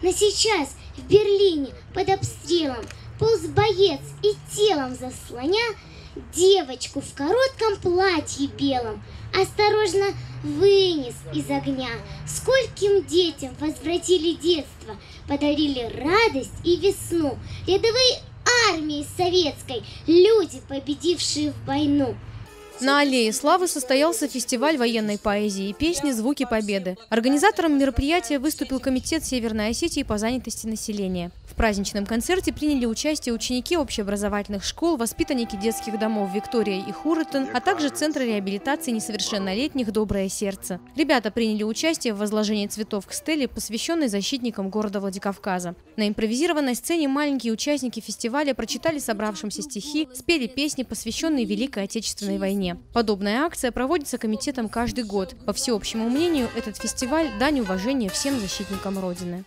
Но сейчас в Берлине под обстрелом полз боец и телом заслоня девочку в коротком платье белом осторожно вынес из огня. Скольким детям возвратили детство, подарили радость и весну. Рядовые армии советской, люди, победившие в войну. На Аллее Славы состоялся фестиваль военной поэзии и песни «Звуки Победы». Организатором мероприятия выступил Комитет Северной Осетии по занятости населения. В праздничном концерте приняли участие ученики общеобразовательных школ, воспитанники детских домов «Виктория» и «Хуротон», а также Центра реабилитации несовершеннолетних «Доброе сердце». Ребята приняли участие в возложении цветов к стеле, посвященной защитникам города Владикавказа. На импровизированной сцене маленькие участники фестиваля прочитали собравшимся стихи, спели песни, посвященные Великой Отечественной войне. Подобная акция проводится комитетом каждый год. По всеобщему мнению, этот фестиваль – дань уважения всем защитникам Родины.